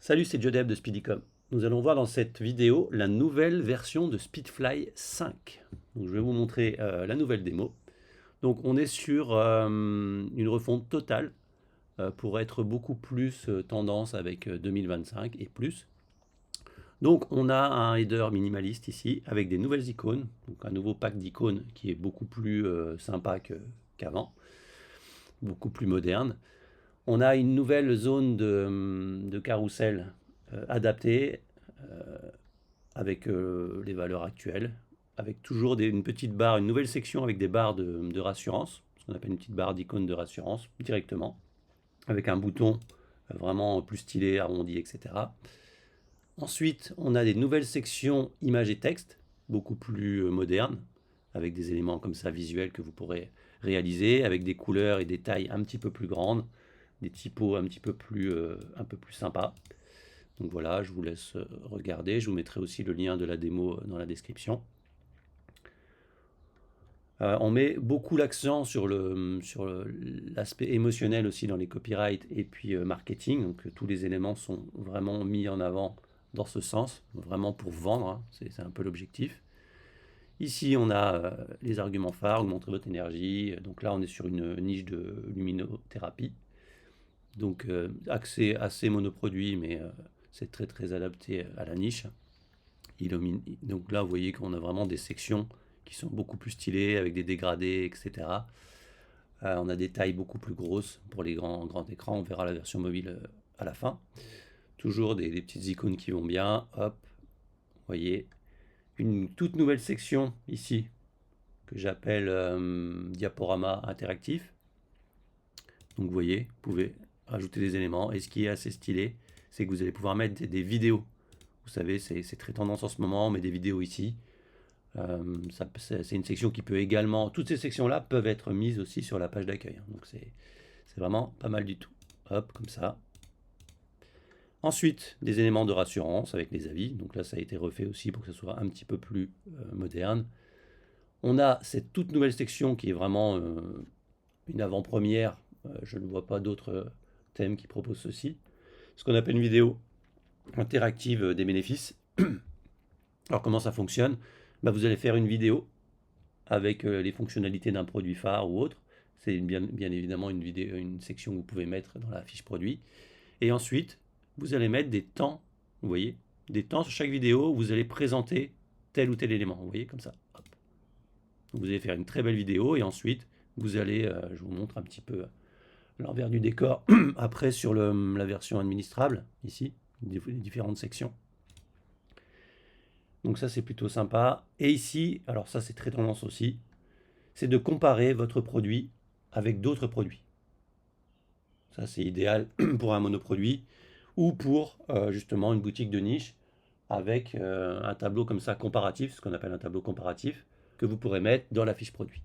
Salut, c'est Jodeb de Speedycom. Nous allons voir dans cette vidéo la nouvelle version de Speedfly 5. Donc, je vais vous montrer la nouvelle démo. Donc on est sur une refonte totale pour être beaucoup plus tendance avec 2025 et plus. Donc on a un header minimaliste ici avec des nouvelles icônes, donc un nouveau pack d'icônes qui est beaucoup plus sympa qu'avant, beaucoup plus moderne. On a une nouvelle zone de carrousel adaptée avec les valeurs actuelles, avec toujours une petite barre, une nouvelle section avec des barres de rassurance, ce qu'on appelle une petite barre d'icône de rassurance directement, avec un bouton vraiment plus stylé, arrondi, etc. Ensuite, on a des nouvelles sections images et texte, beaucoup plus modernes, avec des éléments comme ça visuels que vous pourrez réaliser, avec des couleurs et des tailles un petit peu plus grandes, des typos un peu plus sympas. Donc voilà, je vous laisse regarder. Je vous mettrai aussi le lien de la démo dans la description. On met beaucoup l'accent sur l'aspect émotionnel aussi dans les copyrights et puis marketing. Donc tous les éléments sont vraiment mis en avant dans ce sens, vraiment pour vendre, hein, c'est un peu l'objectif. Ici, on a les arguments phares, augmenter votre énergie. Donc là, on est sur une niche de luminothérapie. Donc accès assez monoproduit, mais c'est très adapté à la niche. Donc là, vous voyez qu'on a vraiment des sections qui sont beaucoup plus stylées, avec des dégradés, etc. On a des tailles beaucoup plus grosses pour les grands écrans. On verra la version mobile à la fin. Toujours des petites icônes qui vont bien. Hop, vous voyez. Une toute nouvelle section ici, que j'appelle diaporama interactif. Donc vous voyez, vous pouvez rajouter des éléments. Et ce qui est assez stylé, c'est que vous allez pouvoir mettre des vidéos. Vous savez, c'est très tendance en ce moment, on met des vidéos ici. C'est une section qui peut également... Toutes ces sections-là peuvent être mises aussi sur la page d'accueil. Donc c'est vraiment pas mal du tout. Hop, comme ça. Ensuite, des éléments de rassurance avec les avis. Donc là, ça a été refait aussi pour que ce soit un petit peu plus moderne. On a cette toute nouvelle section qui est vraiment une avant-première. Je ne vois pas d'autres thèmes qui proposent ceci. Ce qu'on appelle une vidéo interactive des bénéfices. Alors comment ça fonctionne? Vous allez faire une vidéo avec les fonctionnalités d'un produit phare ou autre. C'est bien évidemment une section que vous pouvez mettre dans la fiche produit. Et ensuite, vous allez mettre des temps, vous voyez, des temps sur chaque vidéo où vous allez présenter tel ou tel élément. Vous voyez, comme ça. Hop. Donc vous allez faire une très belle vidéo et ensuite, vous allez, je vous montre un petit peu l'envers du décor après sur la version administrable, ici, les différentes sections. Donc ça, c'est plutôt sympa. Et ici, alors ça, c'est très tendance aussi, c'est de comparer votre produit avec d'autres produits. Ça, c'est idéal pour un monoproduit ou pour justement une boutique de niche avec un tableau comme ça comparatif, ce qu'on appelle un tableau comparatif, que vous pourrez mettre dans la fiche produit.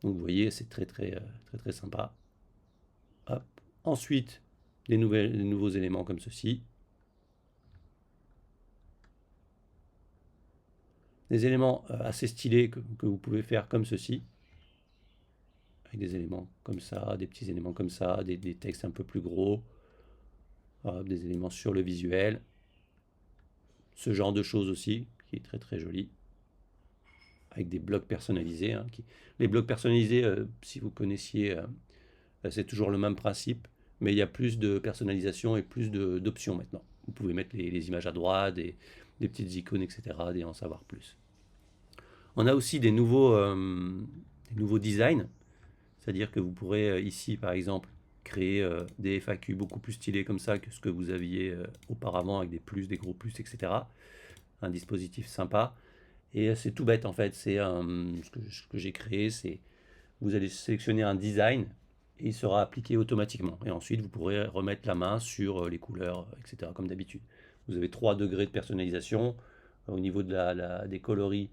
Donc vous voyez, c'est très sympa. Hop. Ensuite, des nouveaux éléments comme ceci. Des éléments assez stylés que vous pouvez faire comme ceci. Avec des éléments comme ça, des petits éléments comme ça, des textes un peu plus gros, des éléments sur le visuel. Ce genre de choses aussi, qui est très joli. Avec des blocs personnalisés. Hein, les blocs personnalisés, si vous connaissiez, c'est toujours le même principe, mais il y a plus de personnalisation et plus d'options maintenant. Vous pouvez mettre les images à droite, des petites icônes, etc., et en savoir plus. On a aussi des nouveaux designs, c'est-à-dire que vous pourrez ici, par exemple, créer des FAQ beaucoup plus stylés comme ça que ce que vous aviez auparavant avec des plus, des gros plus, etc. Un dispositif sympa. Et c'est tout bête en fait, c'est ce que j'ai créé, c'est vous allez sélectionner un design et il sera appliqué automatiquement. Et ensuite vous pourrez remettre la main sur les couleurs, etc. comme d'habitude. Vous avez 3 degrés de personnalisation au niveau des coloris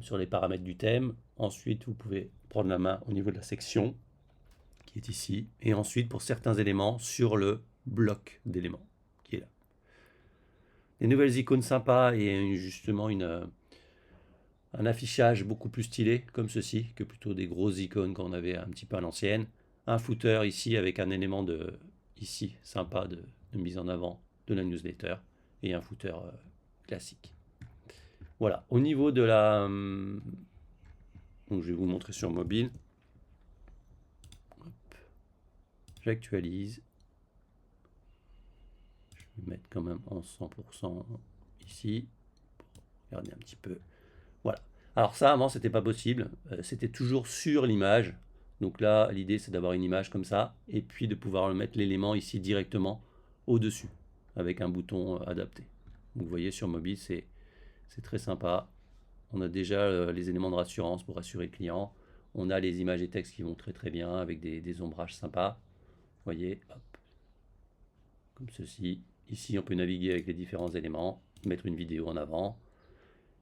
sur les paramètres du thème. Ensuite vous pouvez prendre la main au niveau de la section qui est ici. Et ensuite pour certains éléments sur le bloc d'éléments qui est là. Des nouvelles icônes sympas et justement un affichage beaucoup plus stylé comme ceci que plutôt des grosses icônes qu'on avait un petit peu à l'ancienne. Un footer ici avec un élément ici sympa de mise en avant de la newsletter et un footer classique. Voilà, au niveau de la... donc je vais vous montrer sur mobile. J'actualise. Je vais mettre quand même en 100% ici. Regardez un petit peu. Voilà. Alors ça, avant, c'était pas possible. C'était toujours sur l'image. Donc là, l'idée, c'est d'avoir une image comme ça, et puis de pouvoir mettre l'élément ici directement au-dessus, avec un bouton adapté. Donc vous voyez, sur mobile, c'est très sympa. On a déjà les éléments de rassurance pour rassurer le client. On a les images et textes qui vont très très bien, avec des ombrages sympas. Vous voyez, hop, comme ceci. Ici, on peut naviguer avec les différents éléments, mettre une vidéo en avant.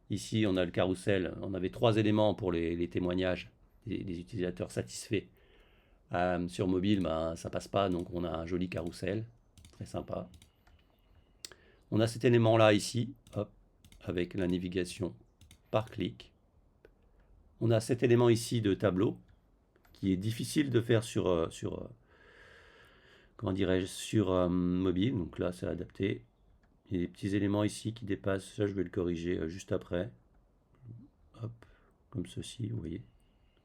Ici, on a le carrousel. On avait 3 éléments pour les témoignages des utilisateurs satisfaits. Sur mobile, ben, ça passe pas, donc on a un joli carrousel, très sympa. On a cet élément-là ici, hop, avec la navigation par clic. On a cet élément ici de tableau, qui est difficile de faire sur mobile, donc là c'est adapté. Il y a des petits éléments ici qui dépassent, ça je vais le corriger juste après. Hop, comme ceci, vous voyez,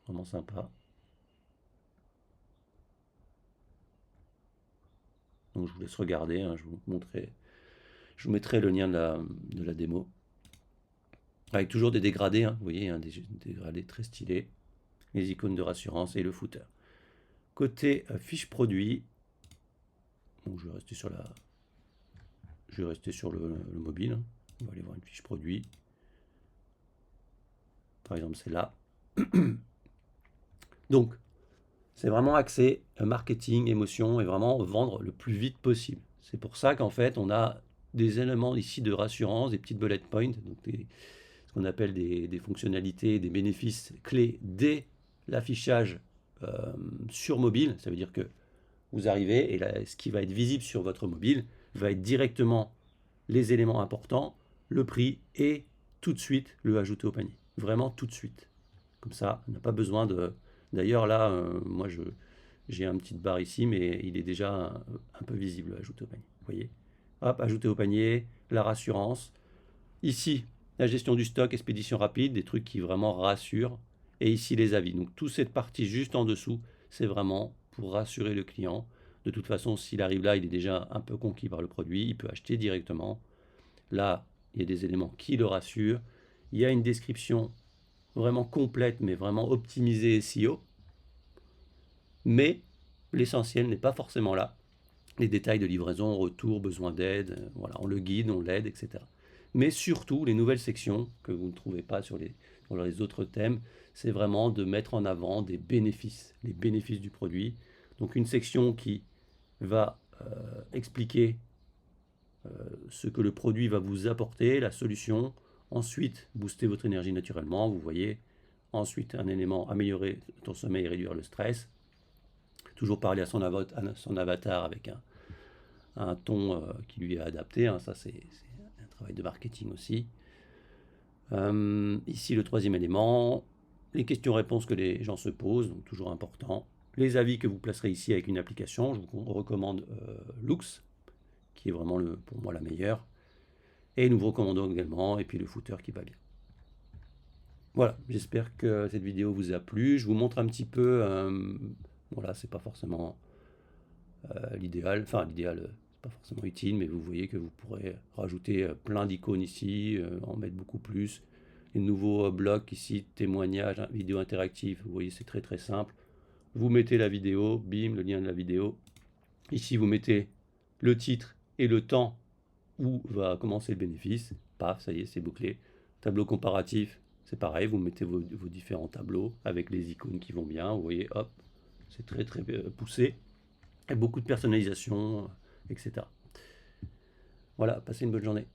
vraiment sympa. Donc je vous laisse regarder, hein, je vous mettrai le lien de la démo. Avec toujours des dégradés, hein, vous voyez, hein, des dégradés très stylés. Les icônes de rassurance et le footer. Côté fiche produit, donc je vais rester sur le mobile. Hein. On va aller voir une fiche produit. Par exemple, c'est là. Donc, c'est vraiment axé marketing, émotion et vraiment vendre le plus vite possible. C'est pour ça qu'en fait, on a des éléments ici de rassurance, des petites bullet points, donc ce qu'on appelle des fonctionnalités, des bénéfices clés dès l'affichage sur mobile. Ça veut dire que vous arrivez et là, ce qui va être visible sur votre mobile va être directement les éléments importants, le prix et tout de suite le ajouter au panier. Vraiment tout de suite. Comme ça, on n'a pas besoin de... D'ailleurs là, moi j'ai une petite barre ici, mais il est déjà un peu visible, ajouter au panier. Vous voyez? Hop, ajouter au panier, la rassurance. Ici, la gestion du stock, expédition rapide, des trucs qui vraiment rassurent. Et ici, les avis. Donc, toute cette partie juste en dessous, c'est vraiment pour rassurer le client. De toute façon, s'il arrive là, il est déjà un peu conquis par le produit, il peut acheter directement. Là, il y a des éléments qui le rassurent. Il y a une description vraiment complète, mais vraiment optimisée SEO. Mais l'essentiel n'est pas forcément là. Les détails de livraison, retour, besoin d'aide, voilà, on le guide, on l'aide, etc. Mais surtout, les nouvelles sections que vous ne trouvez pas sur les autres thèmes, c'est vraiment de mettre en avant des bénéfices, les bénéfices du produit. Donc une section qui va expliquer ce que le produit va vous apporter, la solution. Ensuite, booster votre énergie naturellement, vous voyez. Ensuite, un élément, améliorer ton sommeil et réduire le stress. Toujours parler à son avatar avec un ton qui lui est adapté. Hein. Ça, c'est un travail de marketing aussi. Ici, le troisième élément, les questions-réponses que les gens se posent, donc toujours important. Les avis que vous placerez ici avec une application. Je vous recommande Lux, qui est vraiment pour moi la meilleure. Et nous vous recommandons également, et puis le footer qui va bien. Voilà, j'espère que cette vidéo vous a plu. Je vous montre un petit peu, voilà, c'est pas forcément l'idéal, enfin l'idéal, c'est pas forcément utile, mais vous voyez que vous pourrez rajouter plein d'icônes ici, en mettre beaucoup plus. Les nouveaux blocs ici, témoignages, vidéo interactive, vous voyez c'est très très simple. Vous mettez la vidéo, bim, le lien de la vidéo. Ici vous mettez le titre et le temps où va commencer le bénéfice. Paf, ça y est, c'est bouclé. Tableau comparatif, c'est pareil, vous mettez vos différents tableaux avec les icônes qui vont bien. Vous voyez, hop, c'est très très poussé. Et beaucoup de personnalisation, etc. Voilà, passez une bonne journée.